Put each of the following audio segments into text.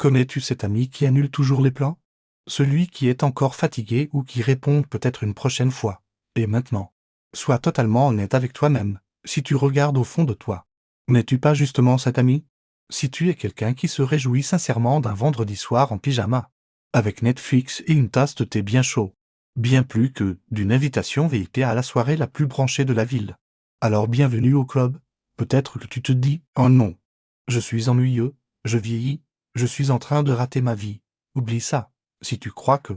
Connais-tu cet ami qui annule toujours les plans? Celui qui est encore fatigué ou qui répond peut-être une prochaine fois. Et maintenant, sois totalement honnête avec toi-même, si tu regardes au fond de toi. N'es-tu pas justement cet ami? Si tu es quelqu'un qui se réjouit sincèrement d'un vendredi soir en pyjama, avec Netflix et une tasse de thé bien chaud, bien plus que d'une invitation VIP à la soirée la plus branchée de la ville. Alors bienvenue au club. Peut-être que tu te dis « Oh non, je suis ennuyeux, je vieillis, je suis en train de rater ma vie. » Oublie ça, si tu crois que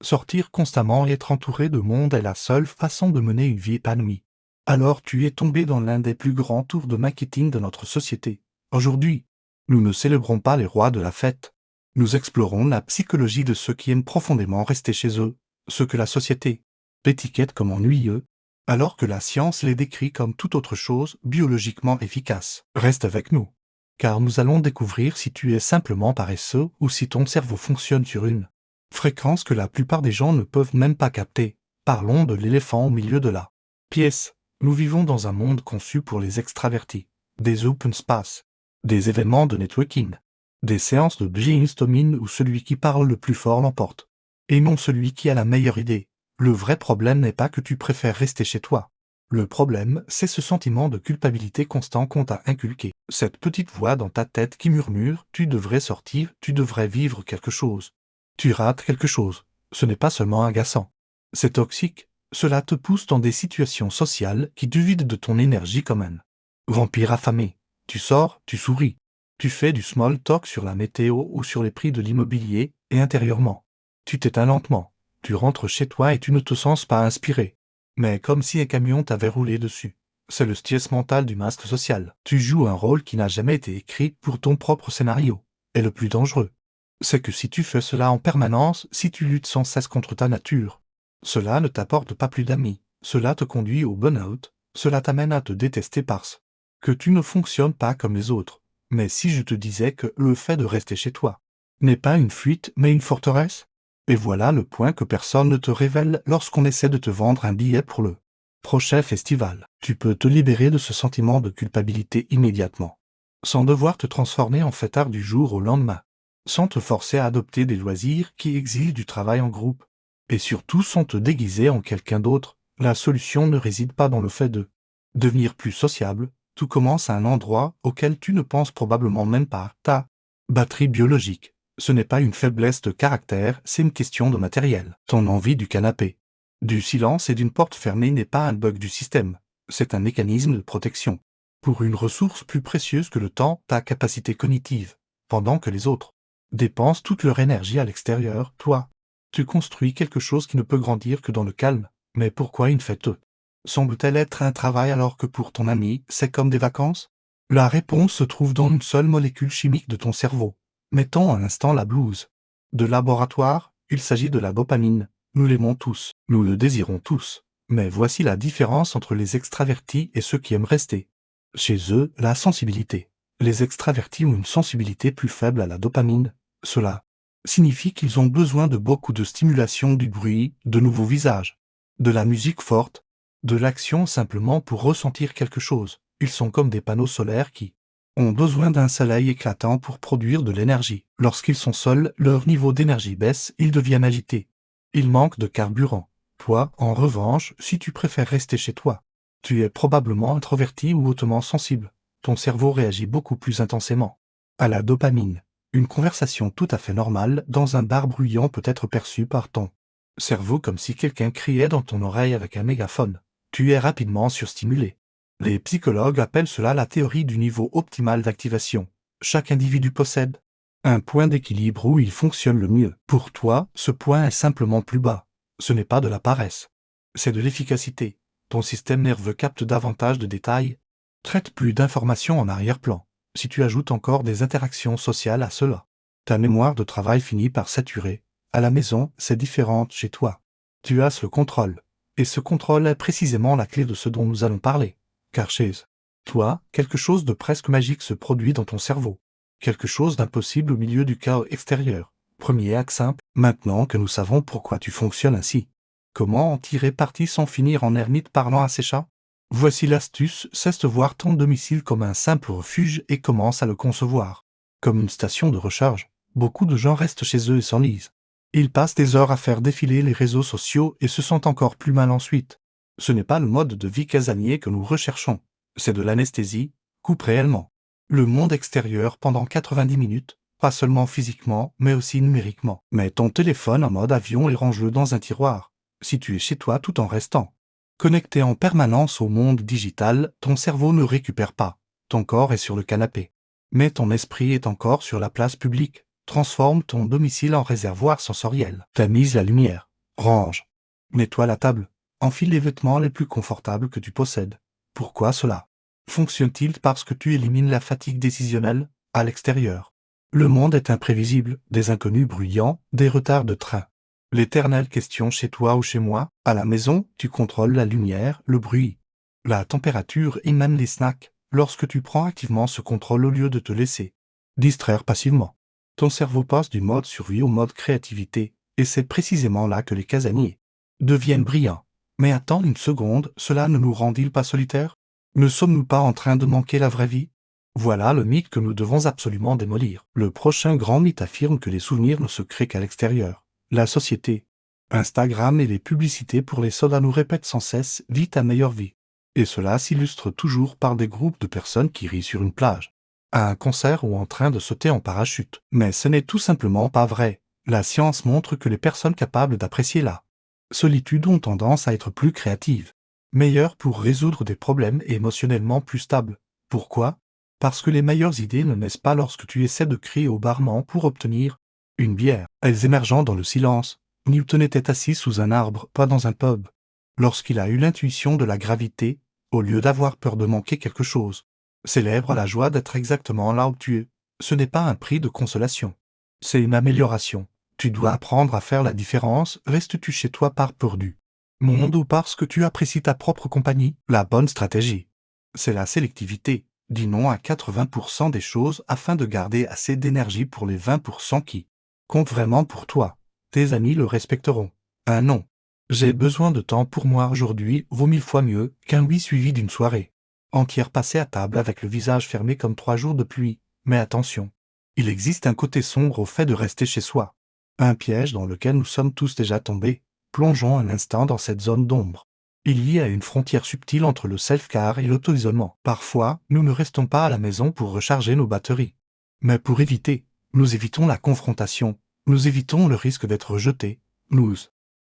sortir constamment et être entouré de monde est la seule façon de mener une vie épanouie. Alors tu es tombé dans l'un des plus grands tours de marketing de notre société. Aujourd'hui, nous ne célébrons pas les rois de la fête. Nous explorons la psychologie de ceux qui aiment profondément rester chez eux, ce que la société étiquette comme ennuyeux, alors que la science les décrit comme toute autre chose biologiquement efficace. Reste avec nous, car nous allons découvrir si tu es simplement paresseux ou si ton cerveau fonctionne sur une fréquence que la plupart des gens ne peuvent même pas capter. Parlons de l'éléphant au milieu de la pièce. Nous vivons dans un monde conçu pour les extravertis, des open space, des événements de networking, des séances de brainstorming où celui qui parle le plus fort l'emporte, et non celui qui a la meilleure idée. Le vrai problème n'est pas que tu préfères rester chez toi. Le problème, c'est ce sentiment de culpabilité constant qu'on t'a inculqué. Cette petite voix dans ta tête qui murmure « tu devrais sortir, tu devrais vivre quelque chose ». Tu rates quelque chose. Ce n'est pas seulement agaçant. C'est toxique. Cela te pousse dans des situations sociales qui te vident de ton énergie comme un vampire affamé. Tu sors, tu souris. Tu fais du small talk sur la météo ou sur les prix de l'immobilier, et intérieurement, tu t'éteins lentement. Tu rentres chez toi et tu ne te sens pas inspiré. Mais comme si un camion t'avait roulé dessus. C'est le stress mental du masque social. Tu joues un rôle qui n'a jamais été écrit pour ton propre scénario. Et le plus dangereux, c'est que si tu fais cela en permanence, si tu luttes sans cesse contre ta nature, cela ne t'apporte pas plus d'amis, cela te conduit au burn-out, cela t'amène à te détester parce que tu ne fonctionnes pas comme les autres. Mais si je te disais que le fait de rester chez toi n'est pas une fuite mais une forteresse? Et voilà le point que personne ne te révèle lorsqu'on essaie de te vendre un billet pour le prochain festival. Tu peux te libérer de ce sentiment de culpabilité immédiatement, sans devoir te transformer en fêtard du jour au lendemain, sans te forcer à adopter des loisirs qui exigent du travail en groupe, et surtout sans te déguiser en quelqu'un d'autre. La solution ne réside pas dans le fait de devenir plus sociable, tout commence à un endroit auquel tu ne penses probablement même pas. Ta batterie biologique, ce n'est pas une faiblesse de caractère, c'est une question de matériel. Ton envie du canapé, du silence et d'une porte fermée n'est pas un bug du système, c'est un mécanisme de protection. Pour une ressource plus précieuse que le temps, ta capacité cognitive, pendant que les autres dépensent toute leur énergie à l'extérieur, toi, tu construis quelque chose qui ne peut grandir que dans le calme. Mais pourquoi une fête semble-t-elle être un travail alors que pour ton ami, c'est comme des vacances? La réponse se trouve dans une seule molécule chimique de ton cerveau. Mettons un instant la blouse de laboratoire, il s'agit de la dopamine. Nous l'aimons tous, nous le désirons tous. Mais voici la différence entre les extravertis et ceux qui aiment rester. Chez eux, la sensibilité. Les extravertis ont une sensibilité plus faible à la dopamine. Cela signifie qu'ils ont besoin de beaucoup de stimulation, du bruit, de nouveaux visages, de la musique forte, de l'action simplement pour ressentir quelque chose. Ils sont comme des panneaux solaires qui ont besoin d'un soleil éclatant pour produire de l'énergie. Lorsqu'ils sont seuls, leur niveau d'énergie baisse, ils deviennent agités. Ils manquent de carburant. Toi, en revanche, si tu préfères rester chez toi, tu es probablement introverti ou hautement sensible. Ton cerveau réagit beaucoup plus intensément à la dopamine. Une conversation tout à fait normale dans un bar bruyant peut être perçue par ton cerveau comme si quelqu'un criait dans ton oreille avec un mégaphone. Tu es rapidement surstimulé. Les psychologues appellent cela la théorie du niveau optimal d'activation. Chaque individu possède un point d'équilibre où il fonctionne le mieux. Pour toi, ce point est simplement plus bas. Ce n'est pas de la paresse. C'est de l'efficacité. Ton système nerveux capte davantage de détails, traite plus d'informations en arrière-plan. Si tu ajoutes encore des interactions sociales à cela, ta mémoire de travail finit par saturer. À la maison, c'est différent chez toi. Tu as le contrôle. Et ce contrôle est précisément la clé de ce dont nous allons parler. Car chez toi, quelque chose de presque magique se produit dans ton cerveau. Quelque chose d'impossible au milieu du chaos extérieur. Premier axe simple, maintenant que nous savons pourquoi tu fonctionnes ainsi. Comment en tirer parti sans finir en ermite parlant à ses chats? Voici l'astuce, cesse de voir ton domicile comme un simple refuge et commence à le concevoir comme une station de recharge. Beaucoup de gens restent chez eux et s'enlisent. Ils passent des heures à faire défiler les réseaux sociaux et se sentent encore plus mal ensuite. Ce n'est pas le mode de vie casanier que nous recherchons. C'est de l'anesthésie, coupe réellement. Le monde extérieur pendant 90 minutes, pas seulement physiquement, mais aussi numériquement. Mets ton téléphone en mode avion et range-le dans un tiroir, si tu es chez toi tout en restant. Connecté en permanence au monde digital, ton cerveau ne récupère pas. Ton corps est sur le canapé. Mais ton esprit est encore sur la place publique. Transforme ton domicile en réservoir sensoriel. Tamise la lumière. Range. Nettoie la table. Enfile les vêtements les plus confortables que tu possèdes. Pourquoi cela? Fonctionne-t-il parce que tu élimines la fatigue décisionnelle à l'extérieur? Le monde est imprévisible, des inconnus bruyants, des retards de train. L'éternelle question chez toi ou chez moi, à la maison, tu contrôles la lumière, le bruit, la température et même les snacks, lorsque tu prends activement ce contrôle au lieu de te laisser distraire passivement. Ton cerveau passe du mode survie au mode créativité, et c'est précisément là que les casaniers deviennent brillants. Mais attends une seconde, cela ne nous rend-il pas solitaires? Ne sommes-nous pas en train de manquer la vraie vie? Voilà le mythe que nous devons absolument démolir. Le prochain grand mythe affirme que les souvenirs ne se créent qu'à l'extérieur. La société, Instagram et les publicités pour les sodas nous répètent sans cesse « vis ta meilleure vie ». Et cela s'illustre toujours par des groupes de personnes qui rient sur une plage, à un concert ou en train de sauter en parachute. Mais ce n'est tout simplement pas vrai. La science montre que les personnes capables d'apprécier la solitude ont tendance à être plus créatives, meilleures pour résoudre des problèmes et émotionnellement plus stables. Pourquoi? Parce que les meilleures idées ne naissent pas lorsque tu essaies de crier au barman pour obtenir une bière. Elles émergeant dans le silence. Newton était assis sous un arbre, pas dans un pub. Lorsqu'il a eu l'intuition de la gravité, au lieu d'avoir peur de manquer quelque chose. Célèbre la joie d'être exactement là où tu es. Ce n'est pas un prix de consolation. C'est une amélioration. Tu dois apprendre à faire la différence, restes-tu chez toi par peur du monde ou parce que tu apprécies ta propre compagnie? La bonne stratégie, c'est la sélectivité. Dis non à 80% des choses afin de garder assez d'énergie pour les 20% qui comptent vraiment pour toi. Tes amis le respecteront. Un non. J'ai besoin de temps pour moi aujourd'hui vaut 1000 fois mieux qu'un oui suivi d'une soirée entière passée à table avec le visage fermé comme 3 jours de pluie. Mais attention, il existe un côté sombre au fait de rester chez soi. Un piège dans lequel nous sommes tous déjà tombés. Plongeons un instant dans cette zone d'ombre. Il y a une frontière subtile entre le self-care et l'auto-isolement. Parfois, nous ne restons pas à la maison pour recharger nos batteries. Mais pour éviter, nous évitons la confrontation, nous évitons le risque d'être rejetés, nous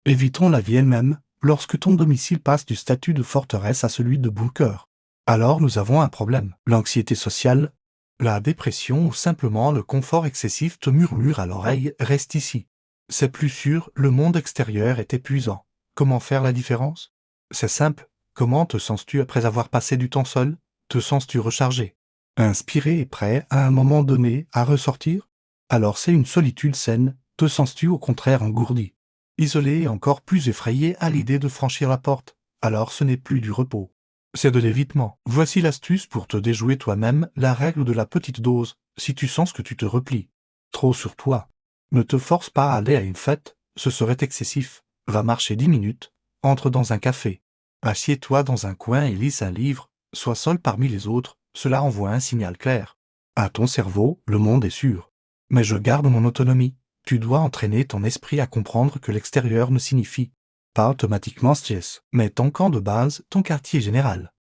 évitons la vie elle-même, lorsque ton domicile passe du statut de forteresse à celui de bunker. Alors nous avons un problème. L'anxiété sociale, la dépression ou simplement le confort excessif te murmure à l'oreille, reste ici. C'est plus sûr, le monde extérieur est épuisant. Comment faire la différence? C'est simple. Comment te sens-tu après avoir passé du temps seul? Te sens-tu rechargé, inspiré et prêt à un moment donné à ressortir? Alors c'est une solitude saine. Te sens-tu au contraire engourdi, isolé et encore plus effrayé à l'idée de franchir la porte? Alors ce n'est plus du repos. C'est de l'évitement. Voici l'astuce pour te déjouer toi-même, la règle de la petite dose. Si tu sens que tu te replies trop sur toi, ne te force pas à aller à une fête, ce serait excessif. Va marcher 10 minutes, entre dans un café. Assieds-toi dans un coin et lis un livre, sois seul parmi les autres, cela envoie un signal clair. À ton cerveau, le monde est sûr. Mais je garde mon autonomie. Tu dois entraîner ton esprit à comprendre que l'extérieur ne signifie pas automatiquement stress, mais ton camp de base, ton quartier général.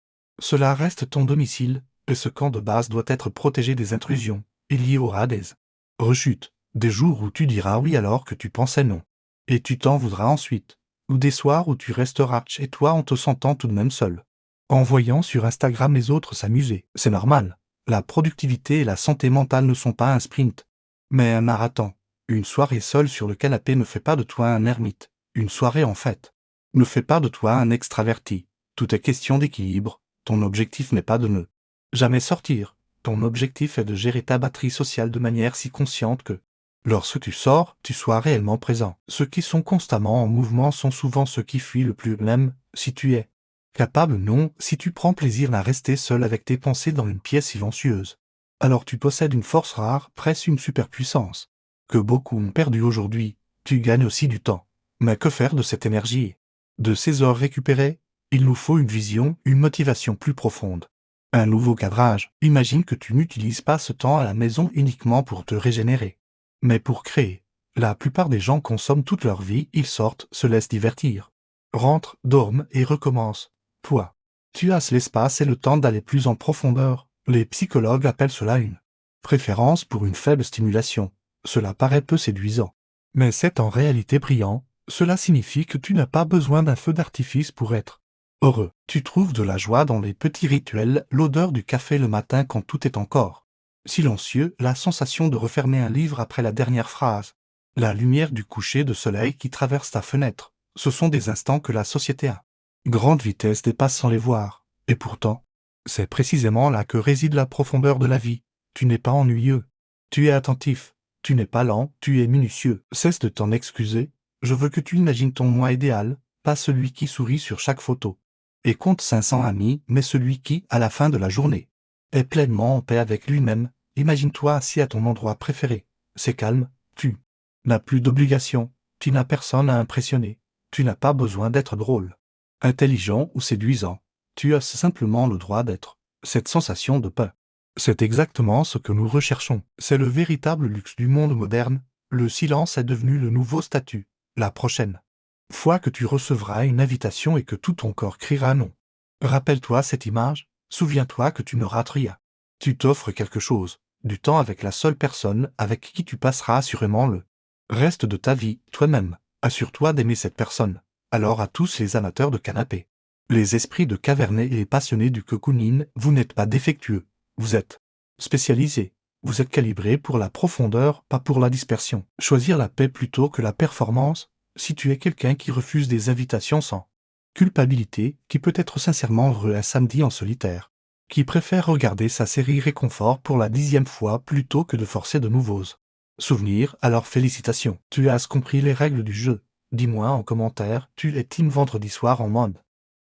Cela reste ton domicile, et ce camp de base doit être protégé des intrusions. Il y aura des rechutes, des jours où tu diras oui alors que tu pensais non. Et tu t'en voudras ensuite. Ou des soirs où tu resteras chez toi en te sentant tout de même seul. En voyant sur Instagram les autres s'amuser, c'est normal. La productivité et la santé mentale ne sont pas un sprint, mais un marathon. Une soirée seule sur le canapé ne fait pas de toi un ermite. Une soirée en fait ne fait pas de toi un extraverti. Tout est question d'équilibre. Ton objectif n'est pas de ne jamais sortir. Ton objectif est de gérer ta batterie sociale de manière si consciente que lorsque tu sors, tu sois réellement présent. Ceux qui sont constamment en mouvement sont souvent ceux qui fuient le plus même, si tu es capable non, si tu prends plaisir à rester seul avec tes pensées dans une pièce silencieuse. Alors tu possèdes une force rare, presque une superpuissance, que beaucoup ont perdu aujourd'hui. Tu gagnes aussi du temps. Mais que faire de cette énergie? De ces heures récupérées? Il nous faut une vision, une motivation plus profonde. Un nouveau cadrage. Imagine que tu n'utilises pas ce temps à la maison uniquement pour te régénérer, Mais pour créer, la plupart des gens consomment toute leur vie, ils sortent, se laissent divertir. Rentrent, dorment et recommencent. Toi, tu as l'espace et le temps d'aller plus en profondeur. Les psychologues appellent cela une préférence pour une faible stimulation. Cela paraît peu séduisant. Mais c'est en réalité brillant. Cela signifie que tu n'as pas besoin d'un feu d'artifice pour être heureux. Tu trouves de la joie dans les petits rituels, l'odeur du café le matin quand tout est encore silencieux, la sensation de refermer un livre après la dernière phrase, la lumière du coucher de soleil qui traverse ta fenêtre. Ce sont des instants que la société à grande vitesse dépasse sans les voir. Et pourtant, c'est précisément là que réside la profondeur de la vie. Tu n'es pas ennuyeux. Tu es attentif. Tu n'es pas lent, tu es minutieux. Cesse de t'en excuser. Je veux que tu imagines ton moi idéal, pas celui qui sourit sur chaque photo et compte 500 amis, mais celui qui, à la fin de la journée, est pleinement en paix avec lui-même. Imagine-toi assis à ton endroit préféré. C'est calme, tu n'as plus d'obligation, tu n'as personne à impressionner, tu n'as pas besoin d'être drôle, intelligent ou séduisant. Tu as simplement le droit d'être. Cette sensation de paix. C'est exactement ce que nous recherchons. C'est le véritable luxe du monde moderne. Le silence est devenu le nouveau statut. La prochaine fois que tu recevras une invitation et que tout ton corps criera non. Rappelle-toi cette image, souviens-toi que tu ne rates rien. Tu t'offres quelque chose, du temps avec la seule personne avec qui tu passeras assurément le reste de ta vie, toi-même. Assure-toi d'aimer cette personne. Alors à tous les amateurs de canapé, les esprits de Cavernet et les passionnés du cocooning, vous n'êtes pas défectueux. Vous êtes spécialisés. Vous êtes calibrés pour la profondeur, pas pour la dispersion. Choisir la paix plutôt que la performance. Si tu es quelqu'un qui refuse des invitations sans culpabilité, qui peut être sincèrement heureux un samedi en solitaire, qui préfère regarder sa série réconfort pour la 10e fois plutôt que de forcer de nouveaux souvenirs, alors félicitations. Tu as compris les règles du jeu. Dis-moi en commentaire, tu es team vendredi soir en mode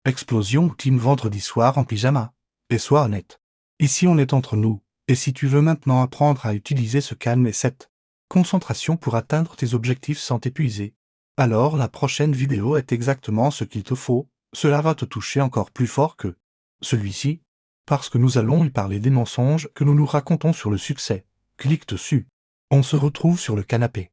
explosion ou team vendredi soir en pyjama. Et sois honnête. Ici on est entre nous, et si tu veux maintenant apprendre à utiliser ce calme et cette concentration pour atteindre tes objectifs sans t'épuiser, alors la prochaine vidéo est exactement ce qu'il te faut. Cela va te toucher encore plus fort que celui-ci, parce que nous allons y parler des mensonges que nous nous racontons sur le succès. Clique dessus. On se retrouve sur le canapé.